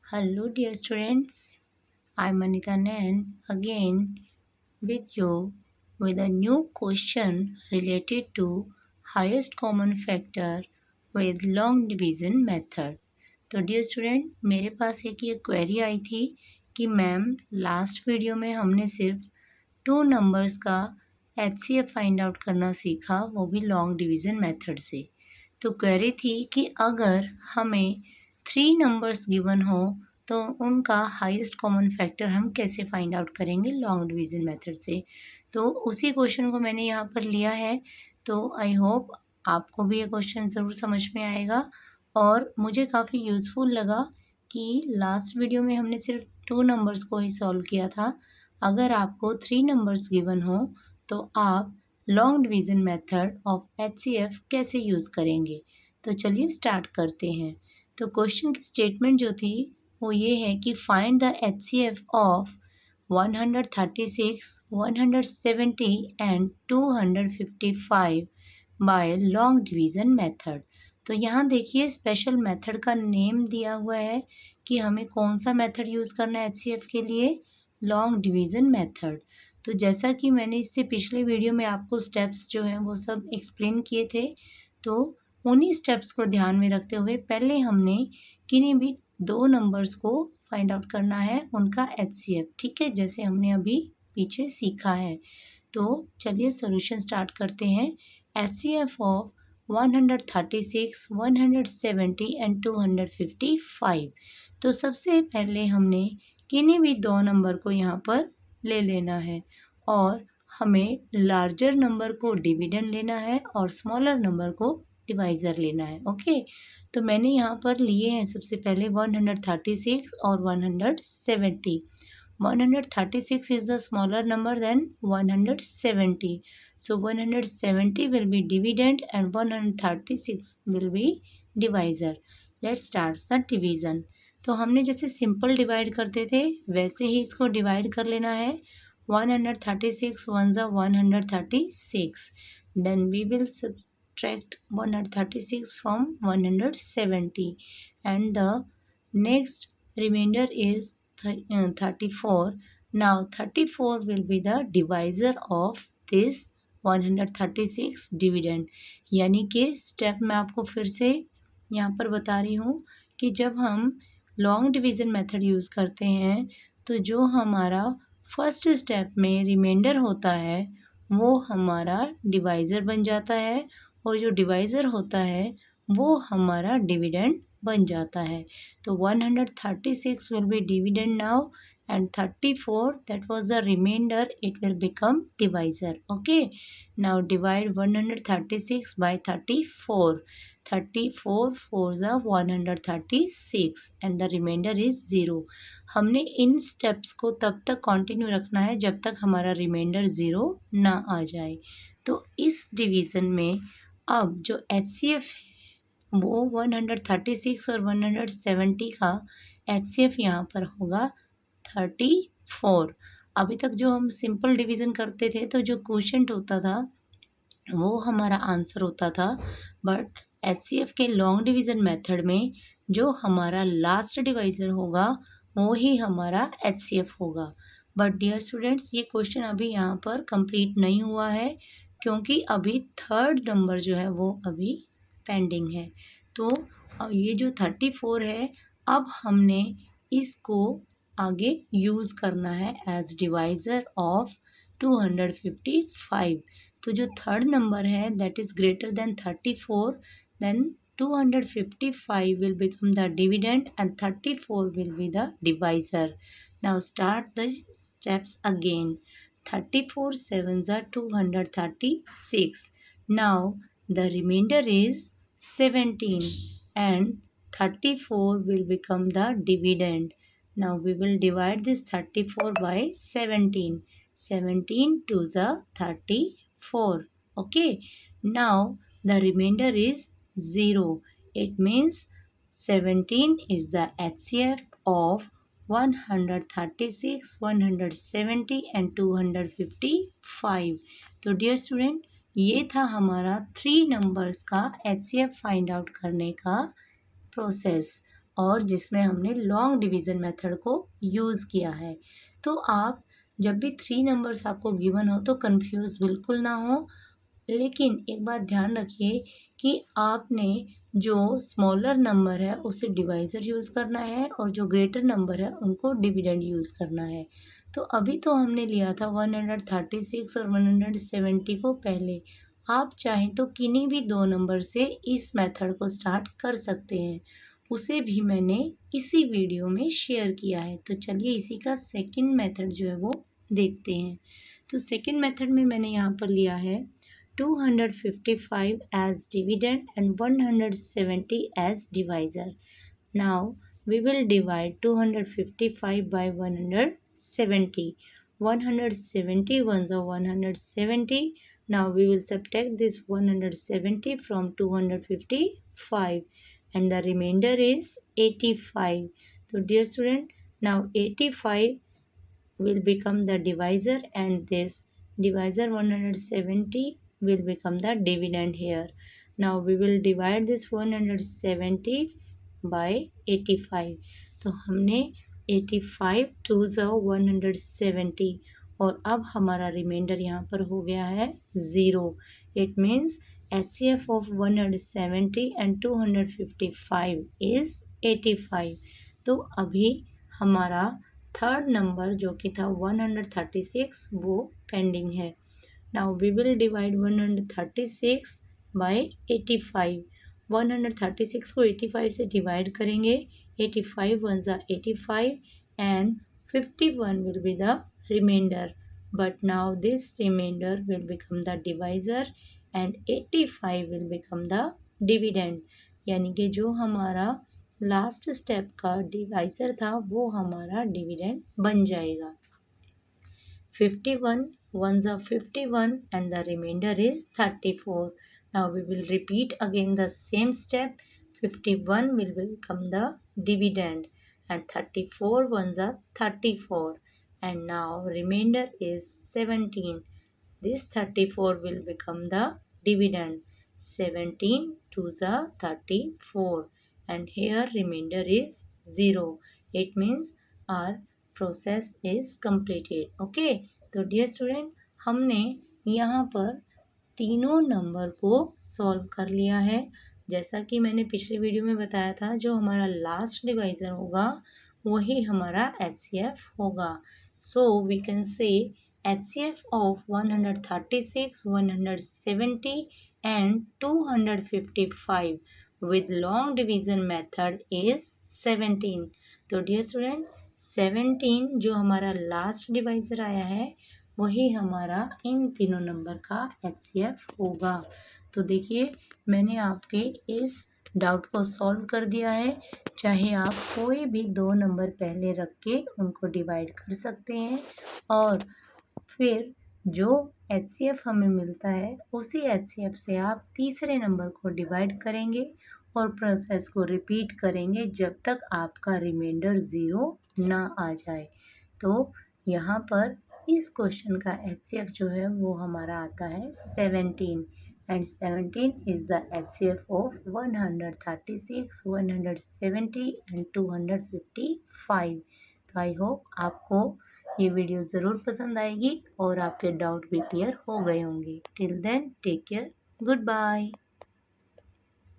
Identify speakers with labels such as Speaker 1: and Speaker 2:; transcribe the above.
Speaker 1: Hello, dear students. I'm Anita Nain again with you with a new question related to highest common factor with long division method. तो dear student, मेरे पास एक ये query आई थी कि ma'am last video में हमने सिर्फ two numbers का HCF फाइंड आउट करना सीखा, वो भी लॉन्ग डिवीज़न मेथड से। तो क्वेरी थी कि अगर हमें थ्री नंबर्स गिवन हो तो उनका हाईएस्ट कॉमन फैक्टर हम कैसे फाइंड आउट करेंगे लॉन्ग डिवीज़न मेथड से। तो उसी क्वेश्चन को मैंने यहाँ पर लिया है। तो आई होप आपको भी ये क्वेश्चन ज़रूर समझ में आएगा और मुझे काफ़ी यूज़फुल लगा कि लास्ट वीडियो में हमने सिर्फ टू नंबर्स को ही सॉल्व किया था। अगर आपको थ्री नंबर्स गिवन हो तो आप long division method of HCF कैसे यूज़ करेंगे। तो चलिए स्टार्ट करते हैं। तो क्वेश्चन की स्टेटमेंट जो थी वो ये है कि find the HCF of 136, 170 and 255 by long division method. तो यहाँ देखिए स्पेशल मेथड का नेम दिया हुआ है कि हमें कौन सा मेथड यूज़ करना है HCF के लिए, लॉन्ग डिवीज़न मेथड। तो जैसा कि मैंने इससे पिछले वीडियो में आपको स्टेप्स जो हैं वो सब एक्सप्लेन किए थे, तो उन्हीं स्टेप्स को ध्यान में रखते हुए पहले हमने किन्हीं भी दो नंबर्स को फाइंड आउट करना है उनका HCF, ठीक है, जैसे हमने अभी पीछे सीखा है। तो चलिए सॉल्यूशन स्टार्ट करते हैं। HCF of 136, 170 and 255। तो सबसे पहले हमने किन्हीं भी दो नंबर को यहाँ पर ले लेना है और हमें लार्जर नंबर को डिविडेंड लेना है और स्मॉलर नंबर को डिवाइज़र लेना है। ओके, तो मैंने यहाँ पर लिए हैं सबसे पहले 136 और 170। 136 is the smaller number than 170. So 170 will be dividend and 136 will be divisor. Let's start the division. तो हमने जैसे सिंपल डिवाइड करते थे वैसे ही इसको डिवाइड कर लेना है। 136 वन ज़ा 136, then we will subtract 136 from 170 and the next remainder is 34. Now 34 will be the divisor of this 136 dividend. यानी कि स्टेप मैं आपको फिर से यहाँ पर बता रही हूँ कि जब हम लॉन्ग डिवीज़न मेथड यूज़ करते हैं तो जो हमारा फर्स्ट स्टेप में रिमाइंडर होता है वो हमारा डिवाइज़र बन जाता है और जो डिवाइज़र होता है वो हमारा डिविडेंड बन जाता है। तो 136 will be dividend now and 34 that was the remainder, it will become divisor. Okay, now divide 136 by 34. 34 4 the 136 and the remainder is 0. हमने इन स्टेप्स को तब तक कंटिन्यू रखना है जब तक हमारा रिमाइंडर 0 ना आ जाए। तो इस डिवीज़न में अब जो HCF वो 136 और 170 का HCF यहाँ पर होगा 34। अभी तक जो हम सिंपल डिवीज़न करते थे तो जो क्वोशंट होता था वो हमारा आंसर होता था, बट HCF के लॉन्ग डिवीज़न मेथड में जो हमारा लास्ट डिवाइज़र होगा वो ही हमारा HCF होगा। बट डियर स्टूडेंट्स, ये क्वेश्चन अभी यहाँ पर कंप्लीट नहीं हुआ है क्योंकि अभी थर्ड नंबर जो है वो अभी पेंडिंग है। तो ये जो 34 है अब हमने इसको आगे यूज़ करना है एज डिवाइज़र ऑफ 255। तो जो थर्ड नंबर है that is greater than 34, then 255 will become the dividend and 34 will be the divisor. Now start the steps again. 34 sevens are 236. Now the remainder is 17 and 34 will become the dividend. Now we will divide this 34 by 17. 17 to the 34. Okay. Now the remainder is 0. It means 17 is the HCF of 136, 170 and 255. तो dear student, ये था हमारा three numbers का HCF find out करने का process. और जिसमें हमने लॉन्ग डिवीज़न मेथड को यूज़ किया है। तो आप जब भी 3 नंबर्स आपको गिवन हो तो कंफ्यूज बिल्कुल ना हो, लेकिन एक बात ध्यान रखिए कि आपने जो स्मॉलर नंबर है उसे डिवाइज़र यूज़ करना है और जो ग्रेटर नंबर है उनको डिविडेंड यूज़ करना है। तो अभी तो हमने लिया था 136 और 170 को पहले। आप चाहें तो किन्हीं भी 2 नंबर से इस मेथड को स्टार्ट कर सकते हैं। उसे भी मैंने इसी वीडियो में शेयर किया है। तो चलिए इसी का सेकंड मेथड जो है वो देखते हैं। तो सेकंड मेथड में मैंने यहाँ पर लिया है 255 as dividend and 170 as divisor. Now we will divide 255 by 170. 170 ones are 170. Now we will subtract this 170 from 255 and the remainder is 85. So dear student, now 85 will become the divisor and this divisor 170 will become the dividend here. Now we will divide this 170 by 85. तो हमने 85 to ज़ 170 और अब हमारा reminder यहाँ पर हो गया है 0. It means HCF of 170 and 255 is 85. तो अभी हमारा थर्ड नंबर जो कि था 136 वो पेंडिंग है. Now we will divide 136 by 85. 136 को 85 से डिवाइड करेंगे. 85 ones are 85 and 51 will be the remainder. But now this remainder will become the divisor and 85 will become the dividend. यानी कि जो हमारा लास्ट स्टेप का डिवाइजर था वो हमारा डिविडेंड बन जाएगा. 51 ones are 51 and the remainder is 34. Now we will repeat again the same step. 51 will become the dividend and 34 ones are 34 and now remainder is 17. This 34 will become the dividend. 17 twos are 34 and here remainder is 0. It means our process is completed. Okay, तो dear student हमने यहाँ पर तीनों number को solve कर लिया है. जैसा कि मैंने पिछले वीडियो में बताया था, जो हमारा लास्ट डिवाइज़र होगा वही हमारा HCF होगा. So we can say HCF of 136, 170 and 255 with long division method is 17. तो डियर स्टूडेंट 17 जो हमारा लास्ट डिवाइज़र आया है वही हमारा इन तीनों नंबर का HCF होगा. तो देखिए मैंने आपके इस डाउट को सॉल्व कर दिया है. चाहे आप कोई भी 2 नंबर पहले रख के उनको डिवाइड कर सकते हैं और फिर जो HCF हमें मिलता है उसी HCF से आप तीसरे नंबर को डिवाइड करेंगे और प्रोसेस को रिपीट करेंगे जब तक आपका रिमाइंडर 0 ना आ जाए. तो यहाँ पर इस क्वेश्चन का HCF जो है वो हमारा आता है 17 and 17 is the HCF of 136, 170 and 255. तो आई होप आपको ये वीडियो ज़रूर पसंद आएगी और आपके डाउट भी क्लियर हो गए होंगे. Till then take care, good bye.